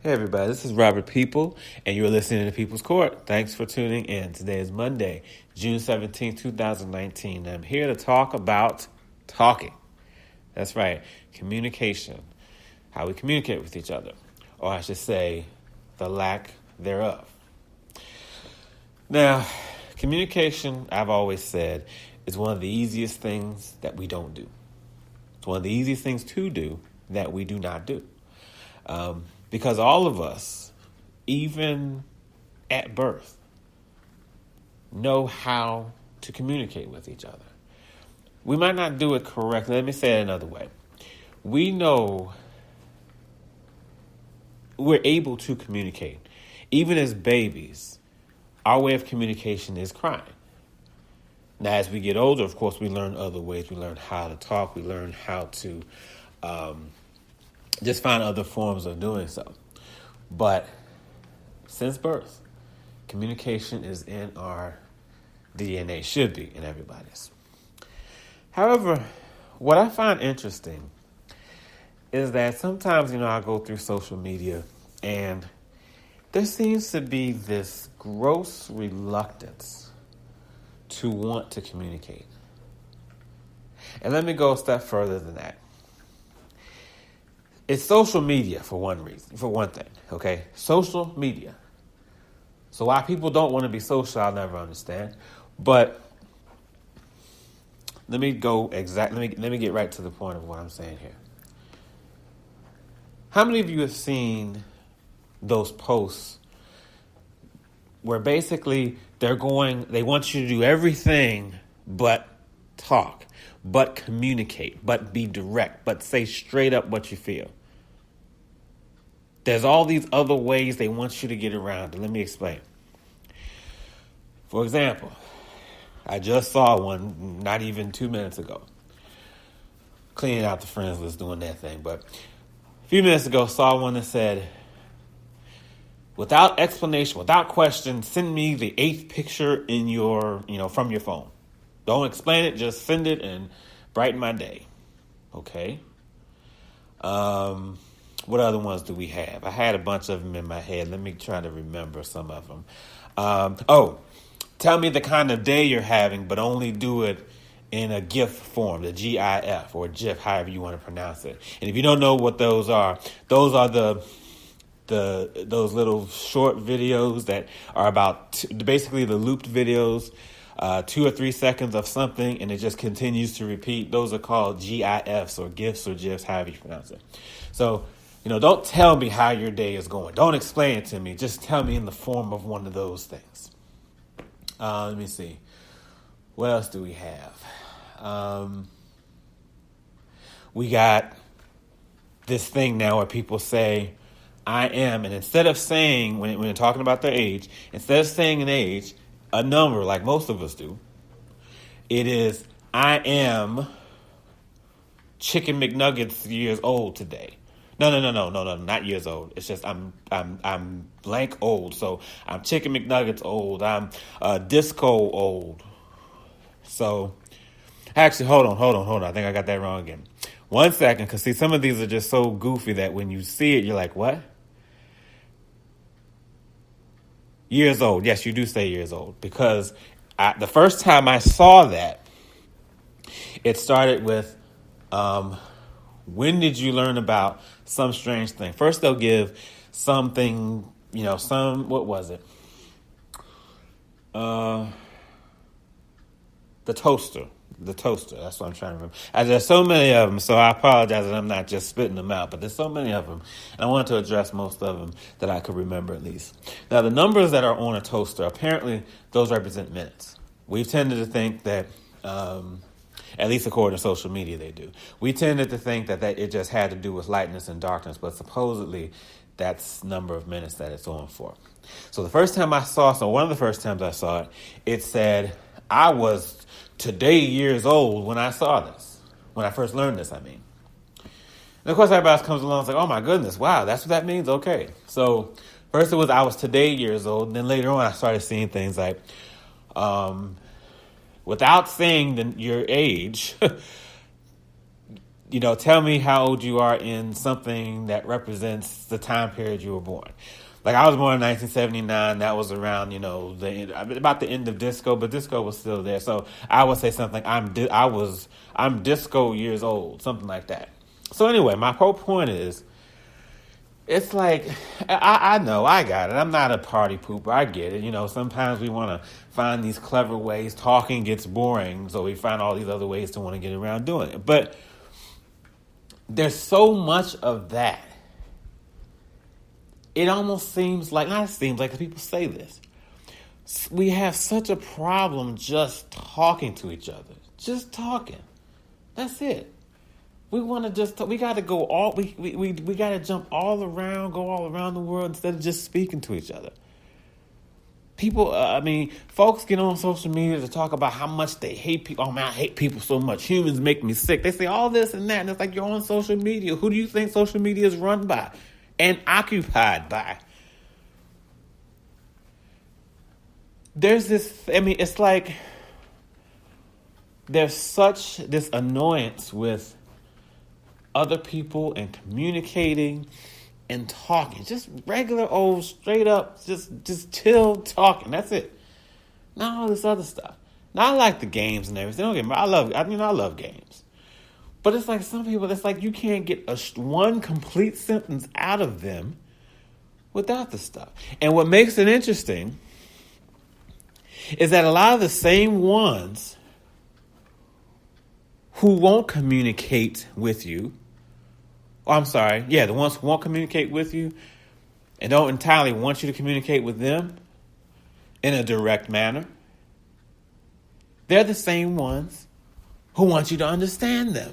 Hey everybody, this is Robert People, and you're listening to People's Court. Thanks for tuning in. Today is Monday, June 17th, 2019. I'm here to talk about talking. That's right, communication, how we communicate with each other, or I should say, the lack thereof. Now, communication, I've always said, is one of the easiest things that we don't do. It's one of the easiest things to do that we do not do. Because all of us, even at birth, know how to communicate with each other. We might not do it correctly. Let me say it another way. We know we're able to communicate. Even as babies, our way of communication is crying. Now, as we get older, of course, we learn other ways. We learn how to talk. We learn how to just find other forms of doing so. But since birth, communication is in our DNA, should be in everybody's. However, what I find interesting is that sometimes, I go through social media and there seems to be this gross reluctance to want to communicate. And let me go a step further than that. It's social media for one thing, okay? Social media. So why people don't want to be social, I'll never understand. But let me get right to the point of what I'm saying here. How many of you have seen those posts where basically they want you to do everything but talk, but communicate, but be direct, but say straight up what you feel? There's all these other ways they want you to get around it. Let me explain. For example, I just saw one not even 2 minutes ago. Cleaning out the friends list, doing that thing. But a few minutes ago, saw one that said, without explanation, without question, send me the 8th picture in your, from your phone. Don't explain it, just send it and brighten my day. Okay. What other ones do we have? I had a bunch of them in my head. Let me try to remember some of them. Tell me the kind of day you're having, but only do it in a GIF form, the GIF or GIF, however you want to pronounce it. And if you don't know what those are those little short videos that are about basically the looped videos, 2 or 3 seconds of something, and it just continues to repeat. Those are called GIFs or GIFs or GIFs, however you pronounce it. So, don't tell me how your day is going. Don't explain it to me. Just tell me in the form of one of those things. Let me see. What else do we have? We got this thing now where people say, I am, and instead of saying, when they're talking about their age, instead of saying an age, a number like most of us do, it is, I am Chicken McNuggets years old today. No, not years old. It's just I'm blank old. So I'm Chicken McNuggets old. I'm Disco old. So actually, hold on. I think I got that wrong again. 1 second, because see, some of these are just so goofy that when you see it, you're like, what? Years old. Yes, you do say years old. Because the first time I saw that, it started with, when did you learn about some strange thing? First, they'll give something, what was it? The toaster. That's what I'm trying to remember. There's so many of them, so I apologize that I'm not just spitting them out, but there's so many of them. And I wanted to address most of them that I could remember at least. Now, the numbers that are on a toaster, apparently those represent minutes. We've tended to think that, at least according to social media, they do. We tended to think that it just had to do with lightness and darkness, but supposedly that's number of minutes that it's on for. So one of the first times I saw it, it said, I was today years old when I saw this. When I first learned this, I mean. And of course, everybody else comes along and is like, oh my goodness, wow, that's what that means? Okay. So first it was, I was today years old. And then later on, I started seeing things like, without saying your age, tell me how old you are in something that represents the time period you were born. Like, I was born in 1979. That was around, about the end of disco, but disco was still there. So I would say something. I'm disco years old, something like that. So anyway, my whole point is, it's like, I know, I got it. I'm not a party pooper. I get it. Sometimes we want to find these clever ways. Talking gets boring, so we find all these other ways to want to get around doing it. But there's so much of that. It almost seems like, not seems like, people say this. We have such a problem just talking to each other. Just talking. That's it. We want to we got to go we got to jump go all around the world instead of just speaking to each other. People, folks get on social media to talk about how much they hate people. Oh man, I hate people so much. Humans make me sick. They say all this and that, and it's like, you're on social media. Who do you think social media is run by and occupied by? There's this, it's like there's such this annoyance with other people and communicating and talking. Just regular old, straight up, just chill talking. That's it. Not all this other stuff. Now, I like the games and everything. Don't get me wrong. I love games. But it's like some people, it's like you can't get one complete sentence out of them without the stuff. And what makes it interesting is that a lot of the same ones who won't communicate with you, the ones who won't communicate with you and don't entirely want you to communicate with them in a direct manner, they're the same ones who want you to understand them.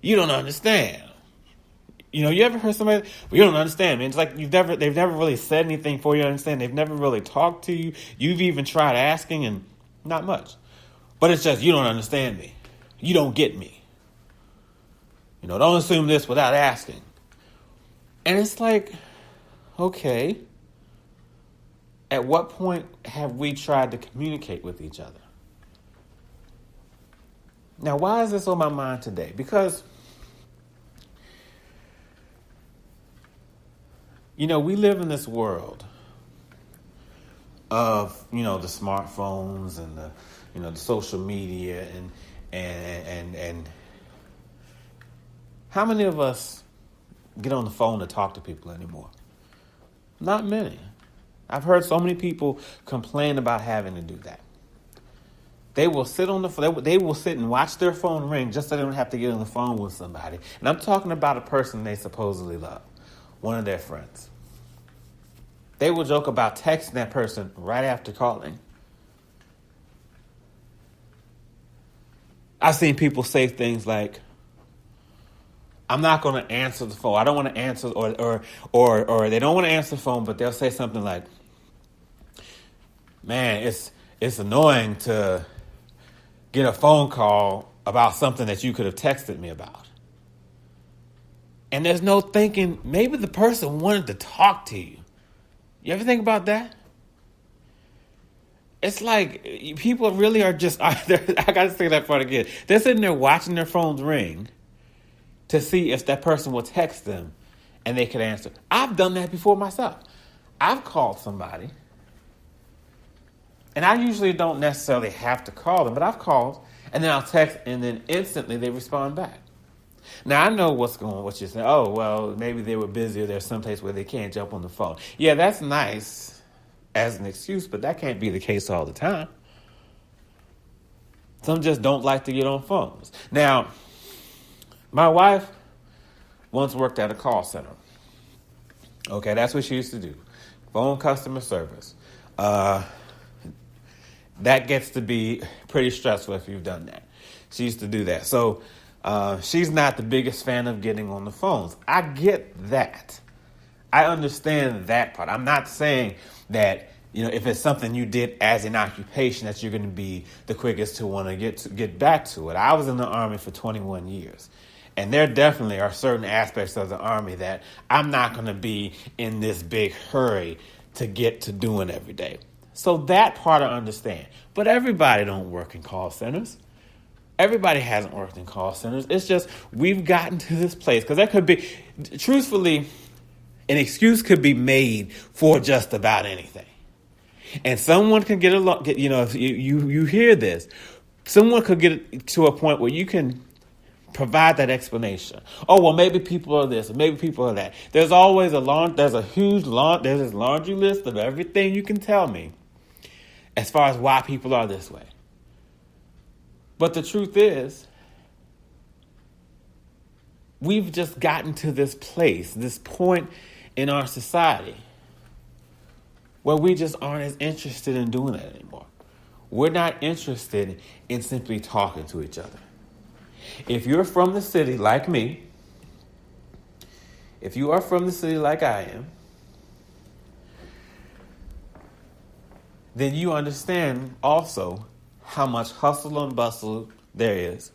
You don't understand. You ever heard somebody, well, you don't understand, man. It's like they've never really said anything for you to understand. They've never really talked to you. You've even tried asking and not much. But it's just, you don't understand me. You don't get me. Don't assume this without asking. And it's like, okay, at what point have we tried to communicate with each other? Now, why is this on my mind today? Because, we live in this world of, the smartphones and the social media and how many of us get on the phone to talk to people anymore? Not many. I've heard so many people complain about having to do that. They will sit on the phone. They will sit and watch their phone ring just so they don't have to get on the phone with somebody. And I'm talking about a person they supposedly love, one of their friends. They will joke about texting that person right after calling. I've seen people say things like, I'm not going to answer the phone. I don't want to answer, or they don't want to answer the phone, but they'll say something like, man, it's annoying to get a phone call about something that you could have texted me about. And there's no thinking, maybe the person wanted to talk to you. You ever think about that? It's like people really are just, I got to say that part again. They're sitting there watching their phones ring to see if that person will text them and they could answer. I've done that before myself. I've called somebody, and I usually don't necessarily have to call them, but I've called, and then I'll text, and then instantly they respond back. Now, I know what you're saying. Oh, well, maybe they were busy or there's some place where they can't jump on the phone. Yeah, that's nice as an excuse, but that can't be the case all the time. Some just don't like to get on phones. Now, my wife once worked at a call center. Okay, that's what she used to do. Phone customer service. That gets to be pretty stressful if you've done that. She used to do that. So she's not the biggest fan of getting on the phones. I get that. I understand that part. I'm not saying that, if it's something you did as an occupation, that you're going to be the quickest to want to get back to it. I was in the Army for 21 years. And there definitely are certain aspects of the Army that I'm not going to be in this big hurry to get to doing every day. So that part I understand. But everybody don't work in call centers. Everybody hasn't worked in call centers. It's just we've gotten to this place because there could be, truthfully, an excuse could be made for just about anything. And someone can get along, if you hear this, someone could get to a point where you can provide that explanation. Oh, well, maybe people are this, or maybe people are that. There's always there's this laundry list of everything you can tell me as far as why people are this way. But the truth is, we've just gotten to this place, this point in our society where we just aren't as interested in doing that anymore. We're not interested in simply talking to each other. If you're from the city like me, if you are from the city like I am, then you understand also how much hustle and bustle there is.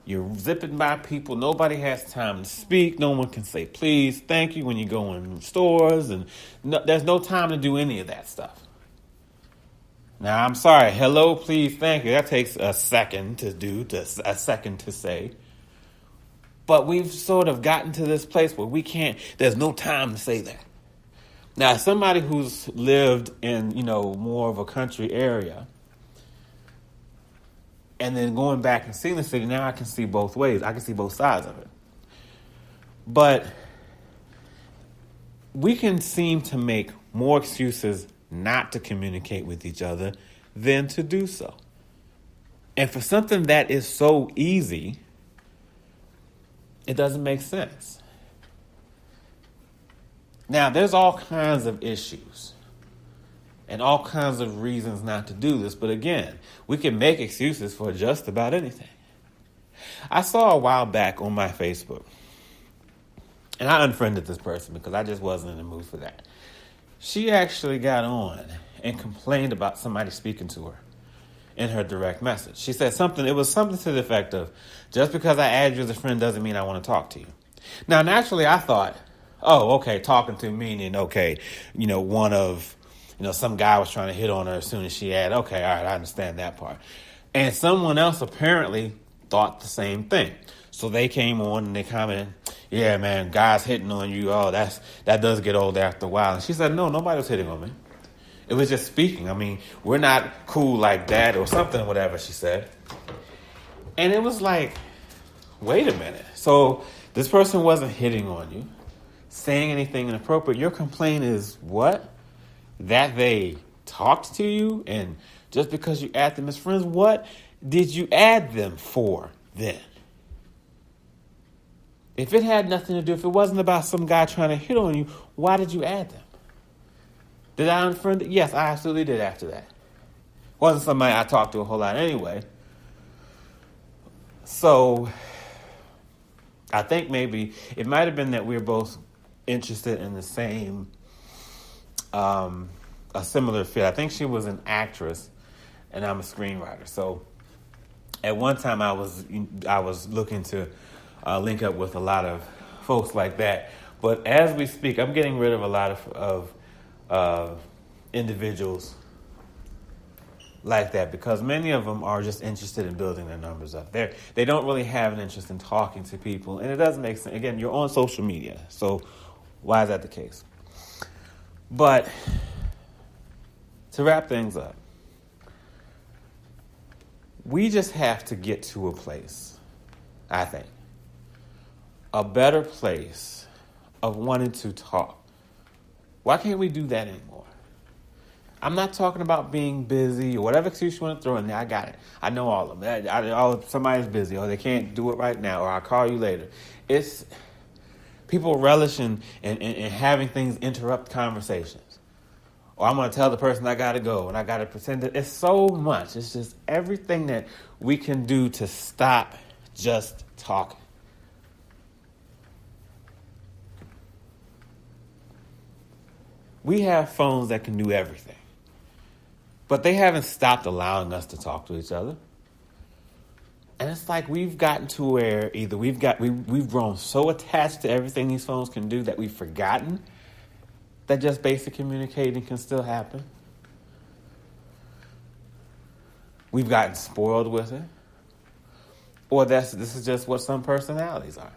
You're zipping by people. Nobody has time to speak. No one can say please, thank you when you go in stores. And there's no time to do any of that stuff. Now, I'm sorry. Hello, please, thank you. That takes a second to do, a second to say. But we've sort of gotten to this place where there's no time to say that. Now, as somebody who's lived in, more of a country area, and then going back and seeing the city, now I can see both ways. I can see both sides of it. But we can seem to make more excuses not to communicate with each other than to do so. And for something that is so easy, it doesn't make sense. Now, there's all kinds of issues and all kinds of reasons not to do this. But again, we can make excuses for just about anything. I saw a while back on my Facebook, and I unfriended this person because I just wasn't in the mood for that. She actually got on and complained about somebody speaking to her in her direct message. She said it was something to the effect of, just because I add you as a friend doesn't mean I want to talk to you. Now, naturally, I thought, oh, okay, talking to meaning, okay, some guy was trying to hit on her as soon as she added. Okay, all right, I understand that part. And someone else apparently thought the same thing. So they came on and they commented, yeah, man, guys hitting on you. Oh, that does get old after a while. And she said, no, nobody was hitting on me. It was just speaking. I mean, we're not cool like that or something, whatever she said. And it was like, wait a minute. So this person wasn't hitting on you, saying anything inappropriate. Your complaint is what? That they talked to you, and just because you add them as friends, what did you add them for then? If it had nothing to do, if it wasn't about some guy trying to hit on you, why did you add them? Did I unfriend them? Yes, I absolutely did after that. Wasn't somebody I talked to a whole lot anyway. So I think maybe it might have been that we're both interested in the same a similar field. I think she was an actress and I'm a screenwriter. So at one time I was looking to link up with a lot of folks like that. But as we speak, I'm getting rid of a lot of individuals like that because many of them are just interested in building their numbers up. They don't really have an interest in talking to people, and it doesn't make sense. Again, you're on social media, so why is that the case? But to wrap things up, we just have to get to a place, I think, a better place of wanting to talk. Why can't we do that anymore? I'm not talking about being busy or whatever excuse you want to throw in there. I got it. I know all of them. Somebody's busy or they can't do it right now or I'll call you later. It's people relishing and having things interrupt conversations. Or I'm going to tell the person I got to go and I got to pretend that it's so much. It's just everything that we can do to stop just talking. We have phones that can do everything. But they haven't stopped allowing us to talk to each other. And it's like we've gotten to where either we've grown so attached to everything these phones can do that we've forgotten that just basic communicating can still happen. We've gotten spoiled with it. Or this is just what some personalities are.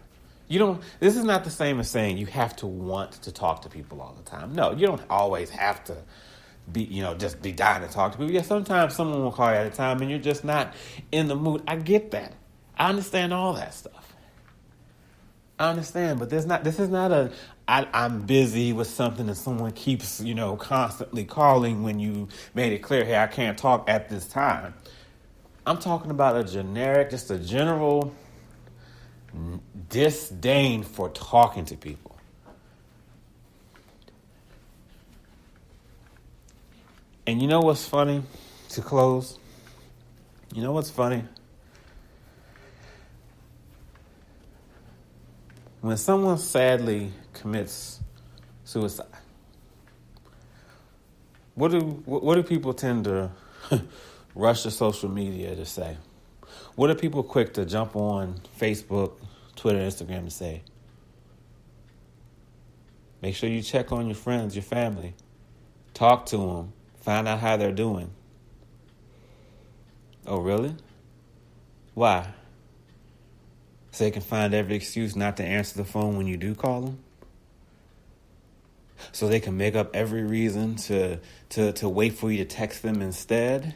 This is not the same as saying you have to want to talk to people all the time. No, you don't always have to just be dying to talk to people. Yeah, sometimes someone will call you at a time and you're just not in the mood. I get that. I understand all that stuff. I understand, but this is not I'm busy with something and someone keeps, constantly calling when you made it clear, hey, I can't talk at this time. I'm talking about just a general disdain for talking to people. And you know what's funny to close? You know what's funny? When someone sadly commits suicide, what do people tend to rush to social media to say? What are people quick to jump on Facebook, Twitter, Instagram to say? Make sure you check on your friends, your family. Talk to them. Find out how they're doing. Oh, really? Why? So they can find every excuse not to answer the phone when you do call them? So they can make up every reason to wait for you to text them instead?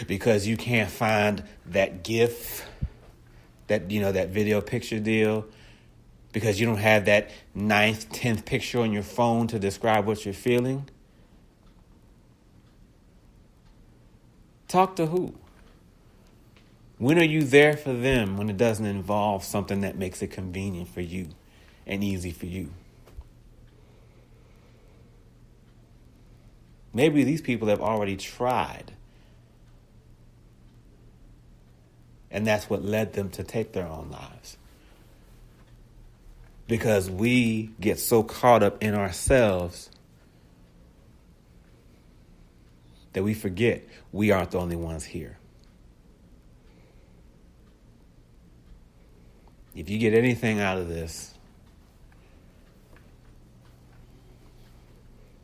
Because you can't find that GIF, that video picture deal, because you don't have that 9th, 10th picture on your phone to describe what you're feeling? Talk to who? When are you there for them when it doesn't involve something that makes it convenient for you and easy for you? Maybe these people have already tried, and that's what led them to take their own lives. Because we get so caught up in ourselves that we forget we aren't the only ones here. If you get anything out of this,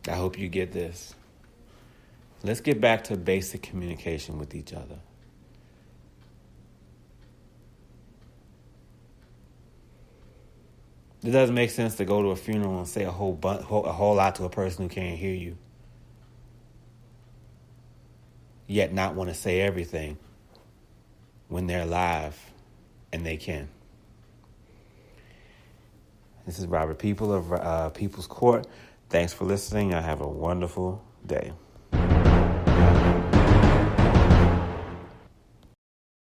I hope you get this. Let's get back to basic communication with each other. It doesn't make sense to go to a funeral and say a whole lot to a person who can't hear you, yet not want to say everything when they're alive and they can. This is Robert People of People's Court. Thanks for listening. I have a wonderful day.